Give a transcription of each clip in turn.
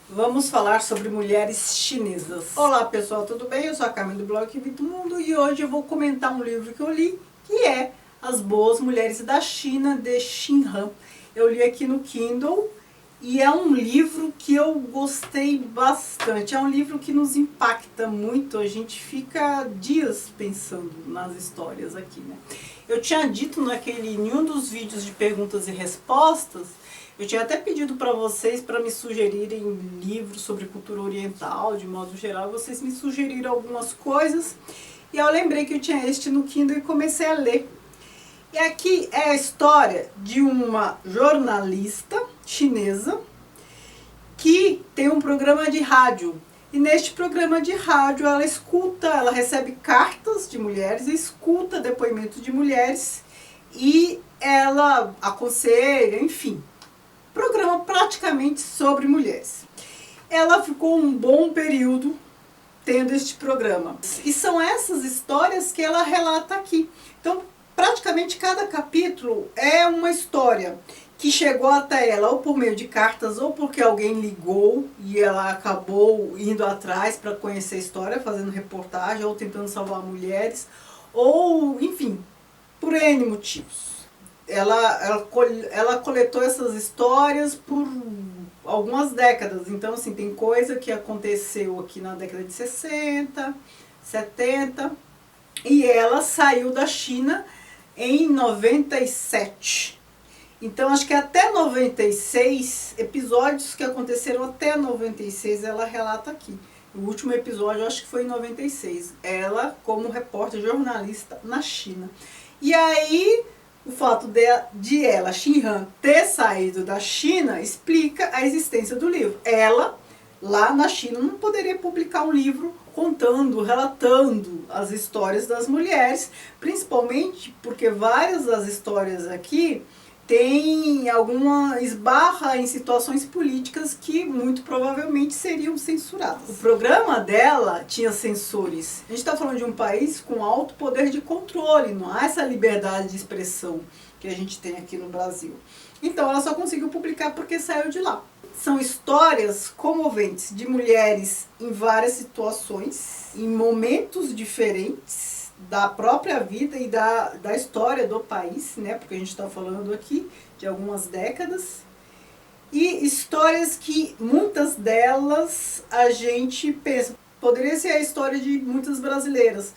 Vamos falar sobre mulheres chinesas. Olá pessoal, tudo bem? Eu sou a Carmen do blog Que Vive do Mundo e hoje eu vou comentar um livro que eu li, que é As Boas Mulheres da China, de Xin Han. Eu li aqui no Kindle e é um livro que eu gostei bastante. É um livro que nos impacta muito, a gente fica dias pensando nas histórias aqui, né? Eu tinha dito em um dos vídeos de perguntas e respostas, eu tinha até pedido para vocês para me sugerirem livros sobre cultura oriental, de modo geral. Vocês me sugeriram algumas coisas e eu lembrei que eu tinha este no Kindle e comecei a ler. E aqui é a história de uma jornalista chinesa que tem um programa de rádio. E neste programa de rádio ela recebe cartas de mulheres, escuta depoimentos de mulheres e ela aconselha, enfim. Programa praticamente sobre mulheres. Ela ficou um bom período tendo este programa. E são essas histórias que ela relata aqui. Então, praticamente cada capítulo é uma história que chegou até ela ou por meio de cartas ou porque alguém ligou e ela acabou indo atrás para conhecer a história, fazendo reportagem ou tentando salvar mulheres, ou enfim, por N motivos. Ela coletou essas histórias por algumas décadas. Então, assim, tem coisa que aconteceu aqui na década de 60, 70, e ela saiu da China em 97. Então, acho que até 96, episódios que aconteceram até 96, ela relata aqui. O último episódio, acho que foi em 96. Ela, como repórter jornalista na China. E aí, o fato de ela, Xin Han, ter saído da China explica a existência do livro. Ela, lá na China, não poderia publicar um livro contando, relatando as histórias das mulheres, principalmente porque várias das histórias aqui tem alguma esbarra em situações políticas que muito provavelmente seriam censuradas. O programa dela tinha censores. A gente está falando de um país com alto poder de controle, não há essa liberdade de expressão que a gente tem aqui no Brasil. Então ela só conseguiu publicar porque saiu de lá. São histórias comoventes de mulheres em várias situações, em momentos diferentes da própria vida e da história do país, né? Porque a gente está falando aqui de algumas décadas. E histórias que muitas delas a gente pensa, poderia ser a história de muitas brasileiras,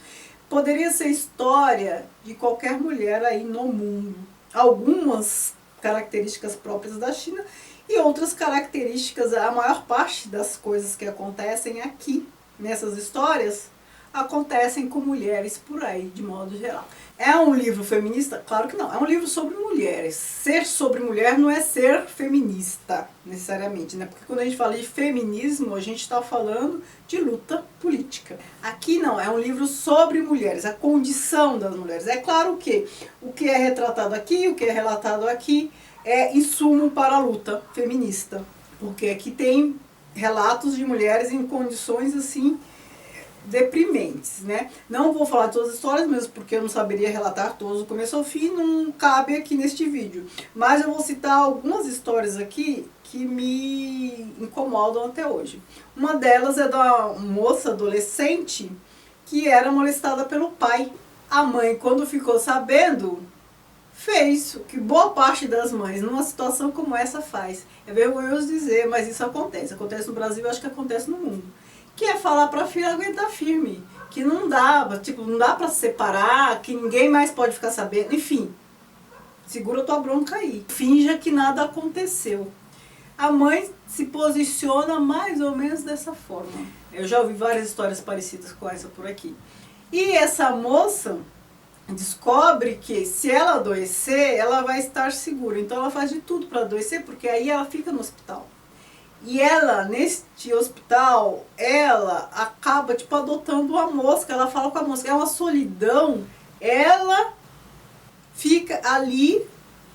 poderia ser a história de qualquer mulher aí no mundo. Algumas características próprias da China e outras características, a maior parte das coisas que acontecem aqui nessas histórias acontecem com mulheres por aí, de modo geral. É um livro feminista? Claro que não. É um livro sobre mulheres. Ser sobre mulher não é ser feminista, necessariamente, né? Porque quando a gente fala de feminismo, a gente está falando de luta política. Aqui não, é um livro sobre mulheres, a condição das mulheres. É claro que o que é retratado aqui, o que é relatado aqui, é insumo para a luta feminista. Porque aqui tem relatos de mulheres em condições assim deprimentes, né? Não vou falar de todas as histórias mesmo, porque eu não saberia relatar todas do começo ao fim, não cabe aqui neste vídeo. Mas eu vou citar algumas histórias aqui que me incomodam até hoje. Uma delas é da moça adolescente que era molestada pelo pai. A mãe, quando ficou sabendo, fez o que boa parte das mães numa situação como essa faz. É vergonhoso dizer, mas isso acontece. Acontece no Brasil, eu acho que acontece no mundo. Que é falar para a filha aguentar firme, que não dá, tipo, não dá para separar, que ninguém mais pode ficar sabendo, enfim, segura tua bronca aí, finja que nada aconteceu. A mãe se posiciona mais ou menos dessa forma. Eu já ouvi várias histórias parecidas com essa por aqui. E essa moça descobre que se ela adoecer, ela vai estar segura, então ela faz de tudo para adoecer, porque aí ela fica no hospital. E ela, neste hospital, ela acaba, tipo, adotando uma mosca. Ela fala com a mosca, é uma solidão. Ela fica ali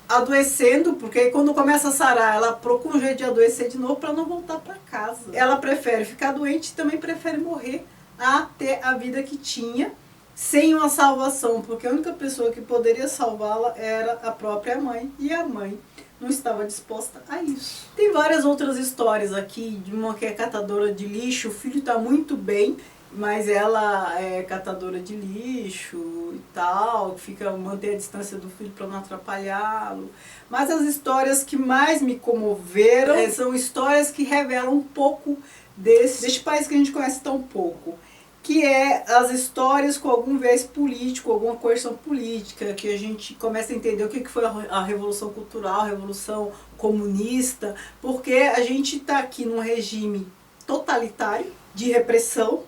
adoecendo, porque aí quando começa a sarar, ela procura um jeito de adoecer de novo para não voltar para casa. Ela prefere ficar doente e também prefere morrer a ter a vida que tinha, sem uma salvação, porque a única pessoa que poderia salvá-la era a própria mãe, e a mãe não estava disposta a isso. Tem várias outras histórias aqui, de uma que é catadora de lixo, o filho está muito bem, mas ela é catadora de lixo e tal, mantém a distância do filho para não atrapalhá-lo. Mas as histórias que mais me comoveram são histórias que revelam um pouco deste país que a gente conhece tão pouco, que é as histórias com algum viés político, alguma coerção política, que a gente começa a entender o que foi a Revolução Cultural, a Revolução Comunista, porque a gente está aqui num regime totalitário, de repressão,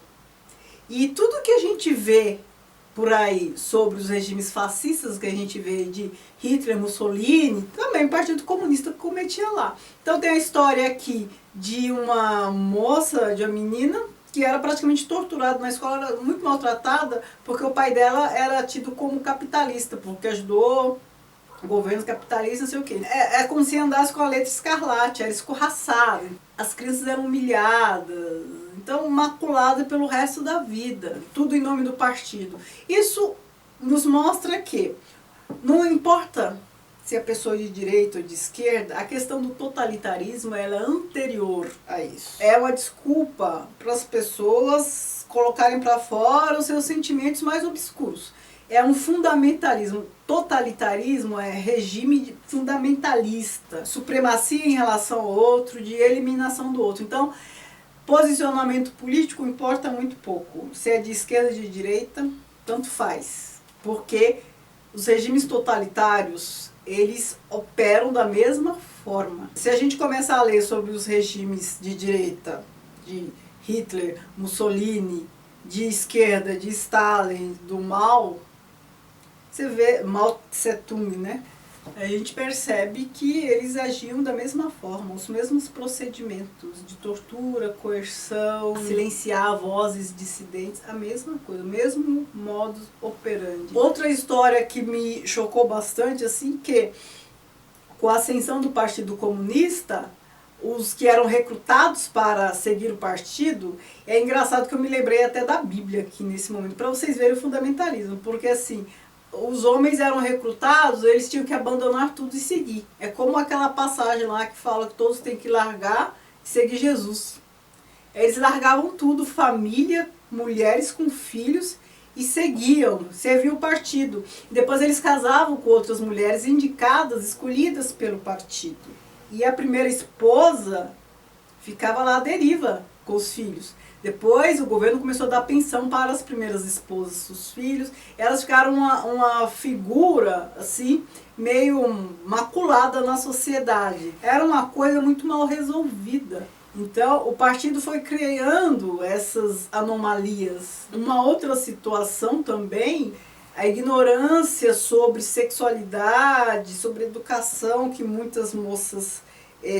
e tudo que a gente vê por aí sobre os regimes fascistas, que a gente vê de Hitler, Mussolini, também o Partido Comunista cometia lá. Então tem a história aqui de uma moça, de uma menina, que era praticamente torturada na escola, era muito maltratada, porque o pai dela era tido como capitalista, porque ajudou governos capitalistas, não sei o quê. É como se andasse com a letra escarlate, era escorraçada. As crianças eram humilhadas, então maculada pelo resto da vida. Tudo em nome do partido. Isso nos mostra que não importa se a pessoa é de direita ou de esquerda, a questão do totalitarismo ela é anterior a isso. É uma desculpa para as pessoas colocarem para fora os seus sentimentos mais obscuros. É um fundamentalismo. Totalitarismo é regime fundamentalista, supremacia em relação ao outro, de eliminação do outro. Então, posicionamento político importa muito pouco. Se é de esquerda ou de direita, tanto faz. Porque os regimes totalitários, eles operam da mesma forma. Se a gente começar a ler sobre os regimes de direita, de Hitler, Mussolini, de esquerda, de Stalin, do Mao, você vê Mao Tse-tung, né? A gente percebe que eles agiam da mesma forma, os mesmos procedimentos de tortura, coerção, silenciar vozes dissidentes, a mesma coisa, o mesmo modus operandi. Outra história que me chocou bastante, assim, que com a ascensão do Partido Comunista, os que eram recrutados para seguir o partido, é engraçado que eu me lembrei até da Bíblia aqui nesse momento, para vocês verem o fundamentalismo, porque assim, os homens eram recrutados, eles tinham que abandonar tudo e seguir. É como aquela passagem lá que fala que todos têm que largar e seguir Jesus. Eles largavam tudo, família, mulheres com filhos, e seguiam, serviam o partido. Depois eles casavam com outras mulheres indicadas, escolhidas pelo partido. E a primeira esposa ficava lá à deriva com os filhos. Depois o governo começou a dar pensão para as primeiras esposas, os filhos. Elas ficaram uma figura assim, meio maculada na sociedade. Era uma coisa muito mal resolvida. Então o partido foi criando essas anomalias. Uma outra situação também, a ignorância sobre sexualidade, sobre educação que muitas moças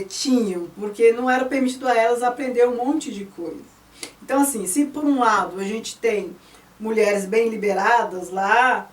tinham, porque não era permitido a elas aprender um monte de coisa. Então assim, se por um lado a gente tem mulheres bem liberadas lá,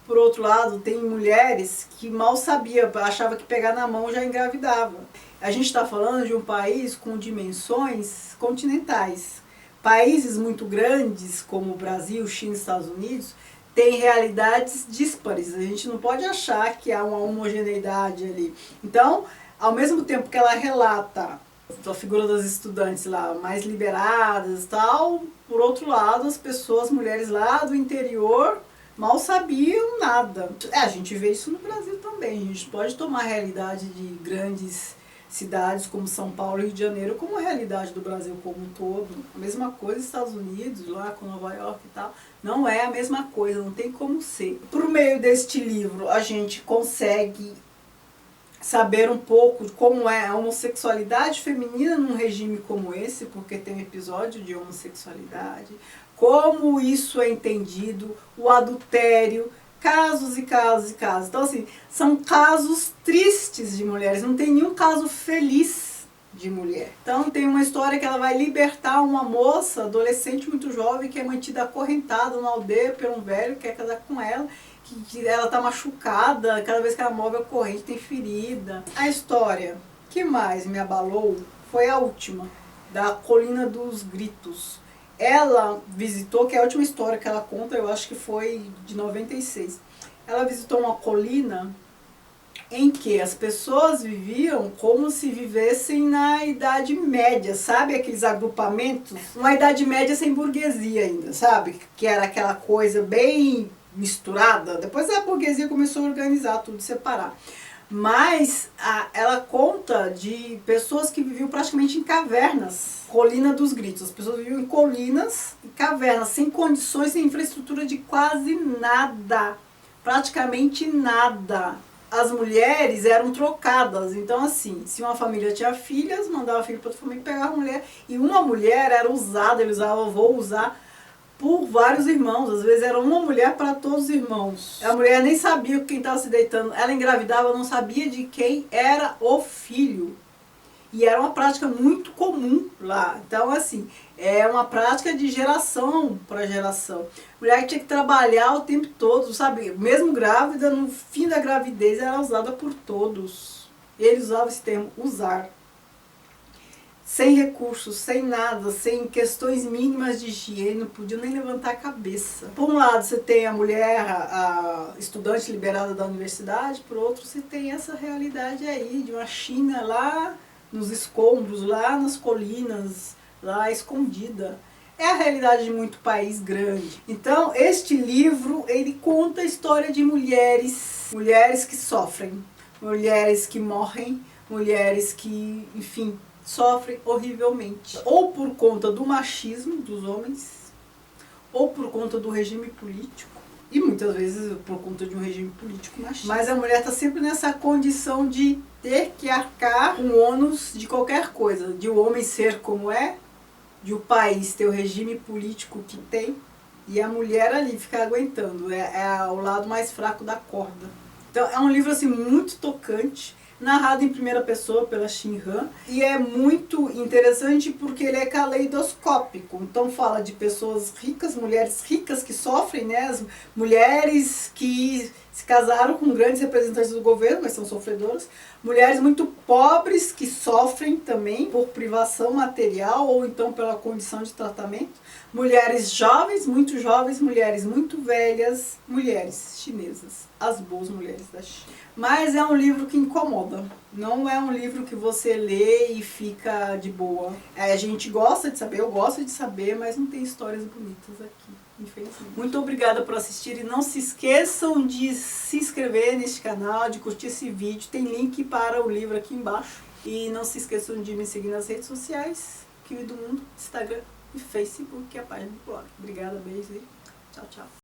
por outro lado tem mulheres que mal sabiam, achava que pegar na mão já engravidava. A gente está falando de um país com dimensões continentais. Países muito grandes como o Brasil, China e Estados Unidos têm realidades díspares. A gente não pode achar que há uma homogeneidade ali. Então, ao mesmo tempo que ela relata a figura das estudantes lá mais liberadas e tal, por outro lado as pessoas, mulheres lá do interior, mal sabiam nada. A gente vê isso no Brasil também. A gente pode tomar a realidade de grandes cidades como São Paulo e Rio de Janeiro como a realidade do Brasil como um todo. A mesma coisa nos Estados Unidos, lá com Nova York e tal. Não é a mesma coisa, não tem como ser. Por meio deste livro a gente consegue saber um pouco de como é a homossexualidade feminina num regime como esse, porque tem um episódio de homossexualidade, como isso é entendido, o adultério, casos e casos e casos. Então assim, são casos tristes de mulheres, não tem nenhum caso feliz de mulher. Então tem uma história que ela vai libertar uma moça, adolescente muito jovem, que é mantida acorrentada na aldeia por um velho que quer casar com ela, que ela está machucada, cada vez que ela move a corrente tem ferida. A história que mais me abalou foi a última, da Colina dos Gritos. Ela visitou, que é a última história que ela conta, eu acho que foi de 96. Ela visitou uma colina em que as pessoas viviam como se vivessem na Idade Média, sabe? Aqueles agrupamentos. Uma Idade Média sem burguesia ainda, sabe? Que era aquela coisa bem misturada. Depois a burguesia começou a organizar tudo, separar. Mas ela conta de pessoas que viviam praticamente em cavernas. Colina dos Gritos. As pessoas viviam em colinas e cavernas, sem condições, sem infraestrutura de quase nada. Praticamente nada. As mulheres eram trocadas, então assim, se uma família tinha filhas, mandava filho para outra família, pegava a mulher, e uma mulher era usada, ele usava, vou usar, por vários irmãos, às vezes era uma mulher para todos os irmãos. A mulher nem sabia quem estava se deitando, ela engravidava, não sabia de quem era o filho. E era uma prática muito comum lá. Então, assim, é uma prática de geração para geração. Mulher que tinha que trabalhar o tempo todo, sabe? Mesmo grávida, no fim da gravidez, era usada por todos. Eles usavam esse termo, usar. Sem recursos, sem nada, sem questões mínimas de higiene, não podiam nem levantar a cabeça. Por um lado, você tem a mulher, a estudante liberada da universidade, por outro, você tem essa realidade aí de uma China lá nos escombros, lá nas colinas, lá escondida. É a realidade de muito país grande. Então, este livro, ele conta a história de mulheres, mulheres que sofrem, mulheres que morrem, mulheres que, enfim, sofrem horrivelmente. Ou por conta do machismo dos homens, ou por conta do regime político, e muitas vezes por conta de um regime político machista. Mas a mulher está sempre nessa condição de ter que arcar com o ônus de qualquer coisa, de o homem ser como é, de o país ter o regime político que tem, e a mulher ali ficar aguentando, é o lado mais fraco da corda. Então é um livro assim muito tocante, narrado em primeira pessoa pela Xin Han, e é muito interessante porque ele é caleidoscópico. Então fala de pessoas ricas, mulheres ricas que sofrem, né? As mulheres que se casaram com grandes representantes do governo, mas são sofredoras, mulheres muito pobres que sofrem também por privação material ou então pela condição de tratamento, mulheres jovens, mulheres muito velhas, mulheres chinesas, as boas mulheres da China. Mas é um livro que incomoda, não é um livro que você lê e fica de boa. A gente gosta de saber, eu gosto de saber, mas não tem histórias bonitas aqui, infelizmente. Muito obrigada por assistir e não se esqueçam de se inscrever neste canal, de curtir esse vídeo, tem link para o livro aqui embaixo. E não se esqueçam de me seguir nas redes sociais, Kiwi do Mundo, Instagram e Facebook, que é a página do blog. Obrigada, beijo e tchau, tchau.